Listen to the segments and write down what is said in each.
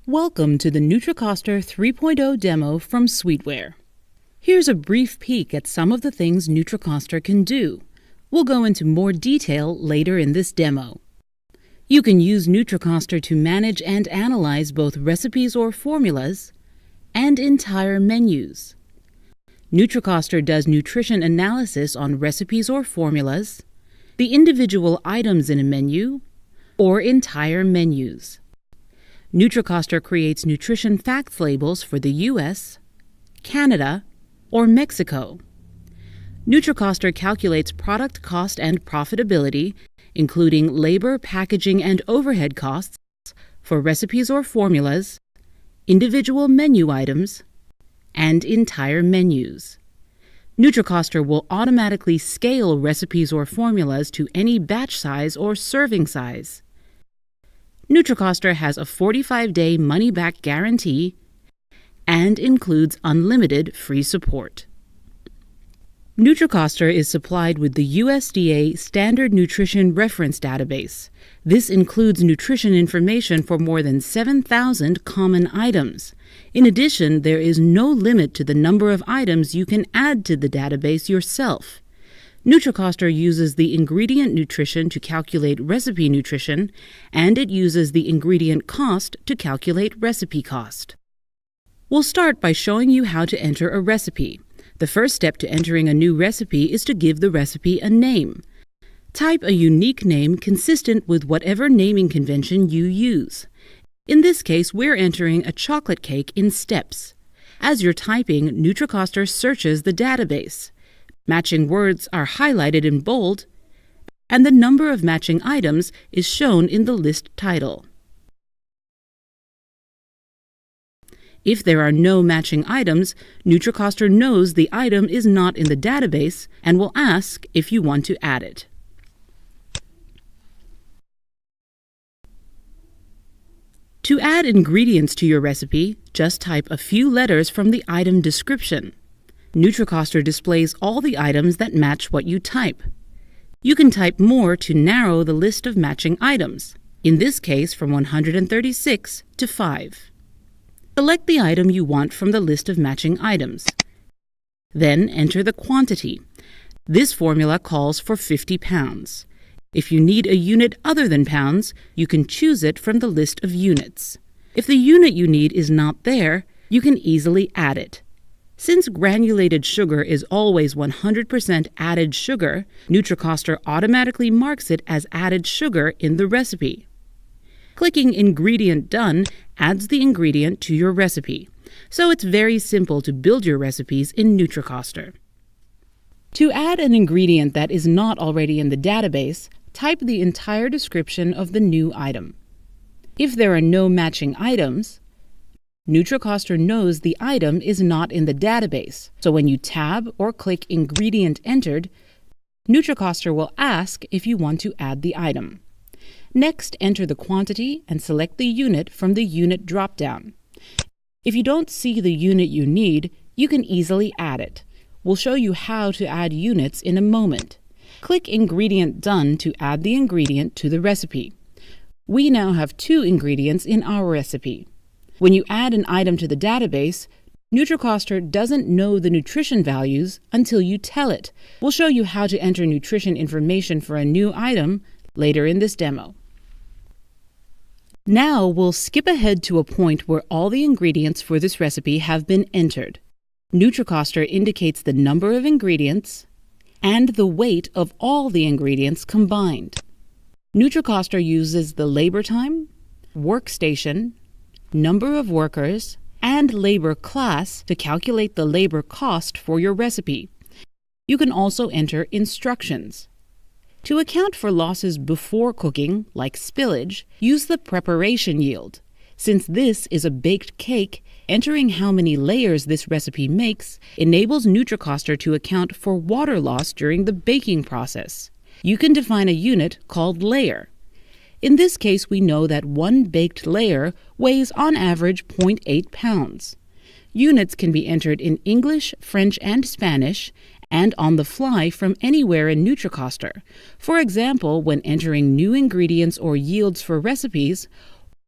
Welcome to the nutraCoster 3.0 demo from Sweetware. Here's a brief peek at some of the things nutraCoster can do. We'll go into more detail later in this demo. You can use nutraCoster to manage and analyze both recipes or formulas and entire menus. nutraCoster does nutrition analysis on recipes or formulas, the individual items in a menu, or entire menus. nutraCoster creates nutrition facts labels for the US, Canada, or Mexico. nutraCoster calculates product cost and profitability, including labor, packaging, and overhead costs for recipes or formulas, individual menu items, and entire menus. nutraCoster will automatically scale recipes or formulas to any batch size or serving size. nutraCoster has a 45-day money-back guarantee and includes unlimited free support. nutraCoster is supplied with the USDA Standard Nutrition Reference Database. This includes nutrition information for more than 7,000 common items. In addition, there is no limit to the number of items you can add to the database yourself. nutraCoster uses the ingredient nutrition to calculate recipe nutrition, and it uses the ingredient cost to calculate recipe cost. We'll start by showing you how to enter a recipe. The first step to entering a new recipe is to give the recipe a name. Type a unique name consistent with whatever naming convention you use. In this case, we're entering a chocolate cake in steps. As you're typing, nutraCoster searches the database. Matching words are highlighted in bold, and the number of matching items is shown in the list title. If there are no matching items, nutraCoster knows the item is not in the database and will ask if you want to add it. To add ingredients to your recipe, just type a few letters from the item description. nutraCoster displays all the items that match what you type. You can type more to narrow the list of matching items, in this case from 136 to 5. Select the item you want from the list of matching items. Then enter the quantity. This formula calls for 50 pounds. If you need a unit other than pounds, you can choose it from the list of units. If the unit you need is not there, you can easily add it. Since granulated sugar is always 100% added sugar, nutraCoster automatically marks it as added sugar in the recipe. Clicking Ingredient Done adds the ingredient to your recipe, so it's very simple to build your recipes in nutraCoster. To add an ingredient that is not already in the database, type the entire description of the new item. If there are no matching items, nutraCoster knows the item is not in the database, so when you tab or click Ingredient Entered, nutraCoster will ask if you want to add the item. Next, enter the quantity and select the unit from the Unit drop-down. If you don't see the unit you need, you can easily add it. We'll show you how to add units in a moment. Click Ingredient Done to add the ingredient to the recipe. We now have 2 ingredients in our recipe. When you add an item to the database, nutraCoster doesn't know the nutrition values until you tell it. We'll show you how to enter nutrition information for a new item later in this demo. Now we'll skip ahead to a point where all the ingredients for this recipe have been entered. nutraCoster indicates the number of ingredients and the weight of all the ingredients combined. nutraCoster uses the labor time, workstation, number of workers, and labor class to calculate the labor cost for your recipe. You can also enter instructions. To account for losses before cooking, like spillage, use the preparation yield. Since this is a baked cake, entering how many layers this recipe makes enables nutraCoster to account for water loss during the baking process. You can define a unit called layer. In this case, we know that one baked layer weighs on average 0.8 pounds. Units can be entered in English, French, and Spanish, and on the fly from anywhere in nutraCoster. For example, when entering new ingredients or yields for recipes,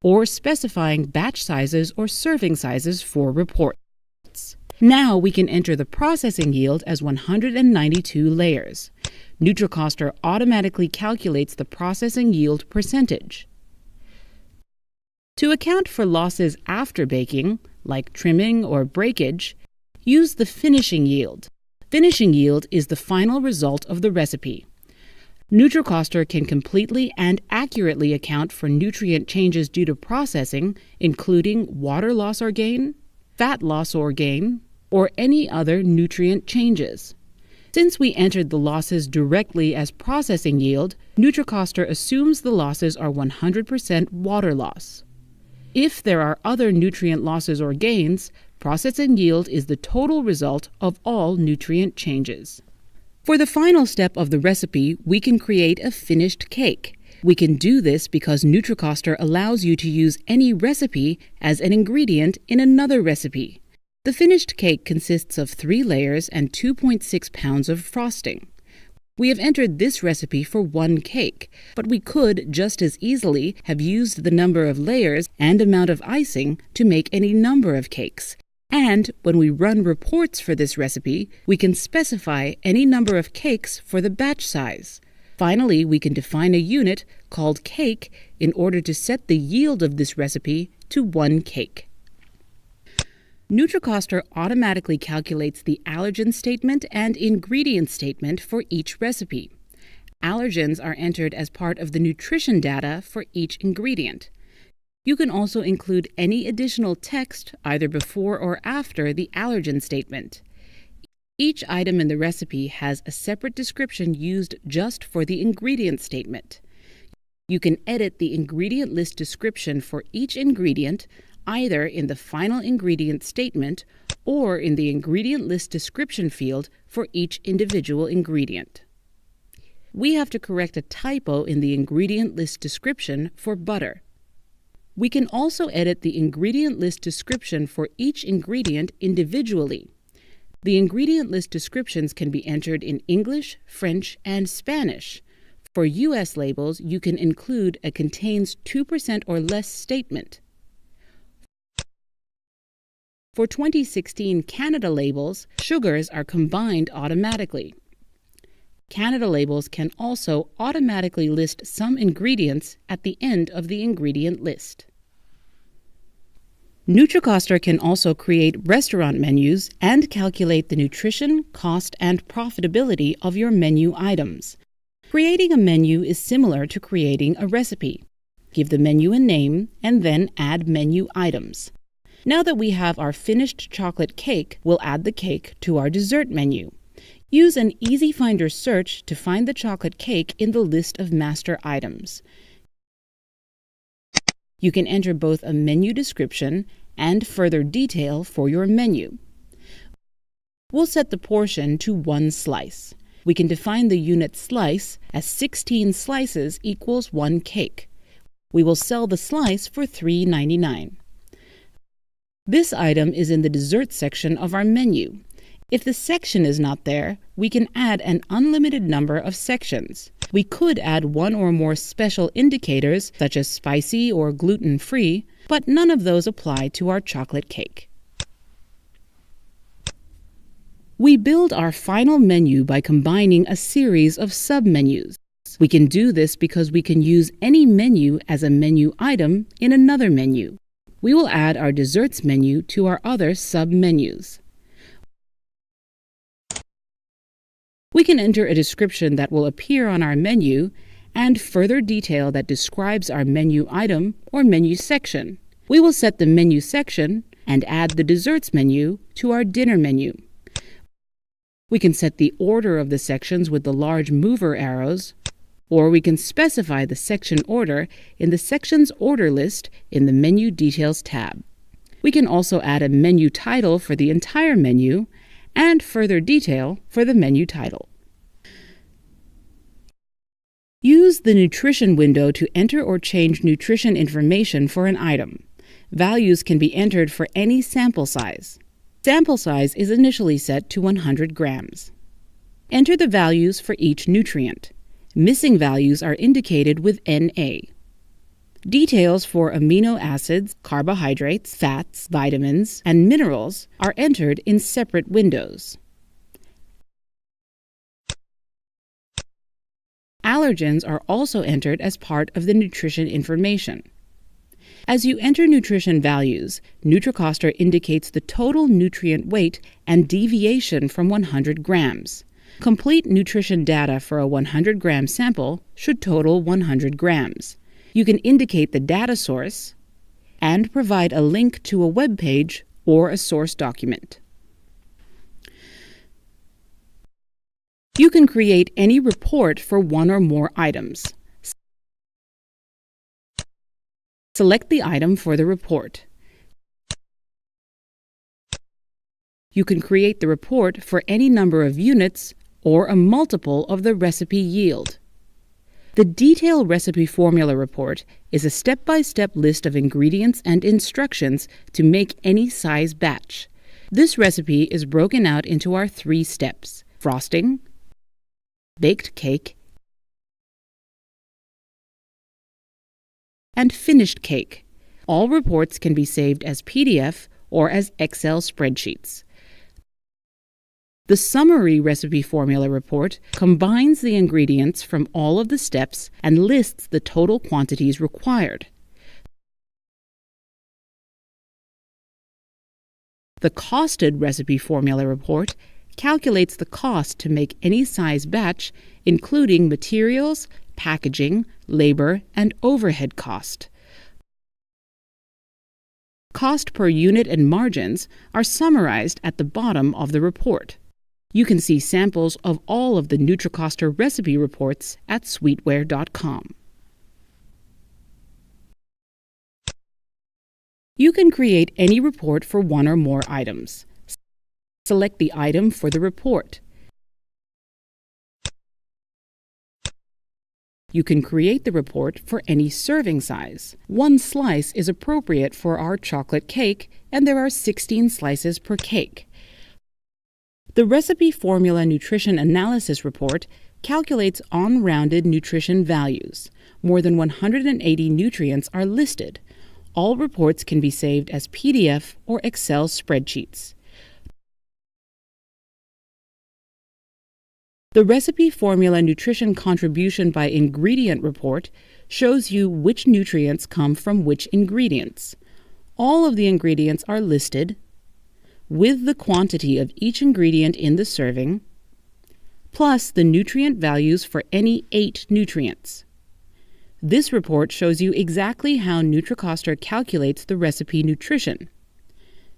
or specifying batch sizes or serving sizes for reports. Now we can enter the processing yield as 192 layers. nutraCoster automatically calculates the processing yield percentage. To account for losses after baking, like trimming or breakage, use the finishing yield. Finishing yield is the final result of the recipe. nutraCoster can completely and accurately account for nutrient changes due to processing, including water loss or gain, fat loss or gain, or any other nutrient changes. Since we entered the losses directly as processing yield, nutraCoster assumes the losses are 100% water loss. If there are other nutrient losses or gains, processing yield is the total result of all nutrient changes. For the final step of the recipe, we can create a finished cake. We can do this because nutraCoster allows you to use any recipe as an ingredient in another recipe. The finished cake consists of 3 layers and 2.6 pounds of frosting. We have entered this recipe for 1 cake, but we could just as easily have used the number of layers and amount of icing to make any number of cakes. And when we run reports for this recipe, we can specify any number of cakes for the batch size. Finally, we can define a unit called cake in order to set the yield of this recipe to 1 cake. nutraCoster automatically calculates the allergen statement and ingredient statement for each recipe. Allergens are entered as part of the nutrition data for each ingredient. You can also include any additional text either before or after the allergen statement. Each item in the recipe has a separate description used just for the ingredient statement. You can edit the ingredient list description for each ingredient either in the final ingredient statement or in the ingredient list description field for each individual ingredient. We have to correct a typo in the ingredient list description for butter. We can also edit the ingredient list description for each ingredient individually. The ingredient list descriptions can be entered in English, French, and Spanish. For U.S. labels, you can include a contains 2% or less statement. For 2016 Canada labels, sugars are combined automatically. Canada labels can also automatically list some ingredients at the end of the ingredient list. nutraCoster can also create restaurant menus and calculate the nutrition, cost, and profitability of your menu items. Creating a menu is similar to creating a recipe. Give the menu a name and then add menu items. Now that we have our finished chocolate cake, we'll add the cake to our dessert menu. Use an Easy Finder search to find the chocolate cake in the list of master items. You can enter both a menu description and further detail for your menu. We'll set the portion to 1 slice. We can define the unit slice as 16 slices equals 1 cake. We will sell the slice for $3.99. This item is in the dessert section of our menu. If the section is not there, we can add an unlimited number of sections. We could add 1 or more special indicators, such as spicy or gluten-free, but none of those apply to our chocolate cake. We build our final menu by combining a series of sub-menus. We can do this because we can use any menu as a menu item in another menu. We will add our desserts menu to our other sub-menus. We can enter a description that will appear on our menu and further detail that describes our menu item or menu section. We will set the menu section and add the desserts menu to our dinner menu. We can set the order of the sections with the large mover arrows, or we can specify the section order in the section's order list in the Menu Details tab. We can also add a menu title for the entire menu and further detail for the menu title. Use the nutrition window to enter or change nutrition information for an item. Values can be entered for any sample size. Sample size is initially set to 100 grams. Enter the values for each nutrient. Missing values are indicated with NA. Details for amino acids, carbohydrates, fats, vitamins, and minerals are entered in separate windows. Allergens are also entered as part of the nutrition information. As you enter nutrition values, nutraCoster indicates the total nutrient weight and deviation from 100 grams. Complete nutrition data for a 100-gram sample should total 100 grams. You can indicate the data source and provide a link to a web page or a source document. You can create any report for one or more items. Select the item for the report. You can create the report for any number of units or a multiple of the recipe yield. The detailed recipe formula report is a step-by-step list of ingredients and instructions to make any size batch. This recipe is broken out into our 3 steps: frosting, baked cake, and finished cake. All reports can be saved as PDF or as Excel spreadsheets. The summary recipe formula report combines the ingredients from all of the steps and lists the total quantities required. The costed recipe formula report calculates the cost to make any size batch, including materials, packaging, labor, and overhead cost. Cost per unit and margins are summarized at the bottom of the report. You can see samples of all of the nutraCoster recipe reports at sweetware.com. You can create any report for one or more items. Select the item for the report. You can create the report for any serving size. 1 slice is appropriate for our chocolate cake, and there are 16 slices per cake. The Recipe Formula Nutrition Analysis Report calculates on-rounded nutrition values. More than 180 nutrients are listed. All reports can be saved as PDF or Excel spreadsheets. The Recipe Formula Nutrition Contribution by Ingredient report shows you which nutrients come from which ingredients. All of the ingredients are listed with the quantity of each ingredient in the serving, plus the nutrient values for any 8 nutrients. This report shows you exactly how nutraCoster calculates the recipe nutrition.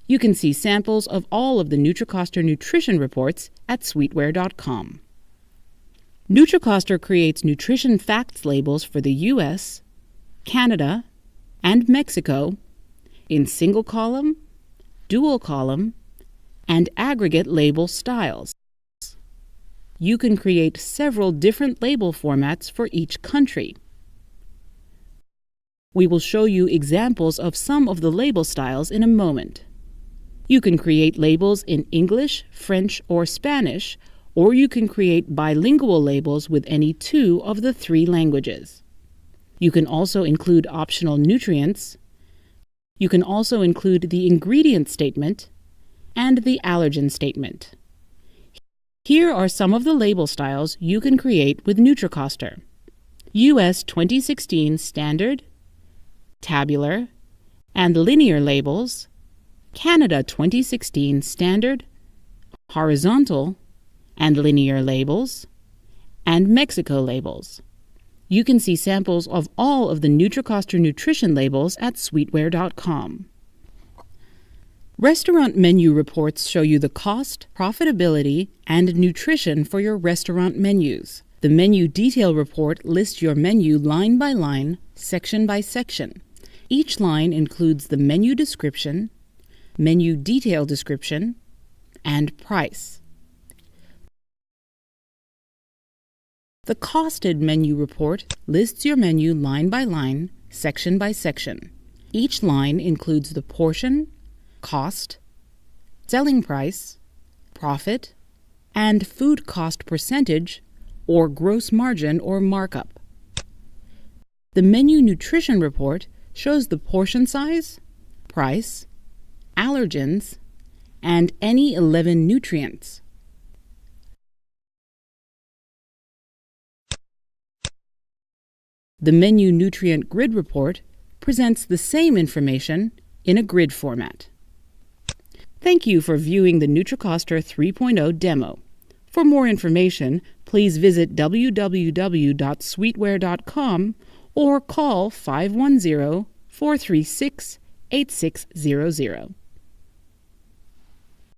You can see samples of all of the nutraCoster nutrition reports at sweetware.com. nutraCoster creates nutrition facts labels for the US, Canada, and Mexico in single column, dual column, and aggregate label styles. You can create several different label formats for each country. We will show you examples of some of the label styles in a moment. You can create labels in English, French, or Spanish, or you can create bilingual labels with any 2 of the 3 languages. You can also include optional nutrients. You can also include the ingredient statement and the allergen statement. Here are some of the label styles you can create with nutraCoster: US 2016 Standard, Tabular, and Linear labels, Canada 2016 Standard, Horizontal, and Linear labels, and Mexico labels. You can see samples of all of the nutraCoster nutrition labels at sweetware.com. Restaurant menu reports show you the cost, profitability, and nutrition for your restaurant menus. The menu detail report lists your menu line by line, section by section. Each line includes the menu description, menu detail description, and price. The costed menu report lists your menu line by line, section by section. Each line includes the portion, cost, selling price, profit, and food cost percentage or gross margin or markup. The menu nutrition report shows the portion size, price, allergens, and any 11 nutrients. The menu nutrient grid report presents the same information in a grid format. Thank you for viewing the nutraCoster 3.0 demo. For more information, please visit www.sweetware.com or call 510-436-8600.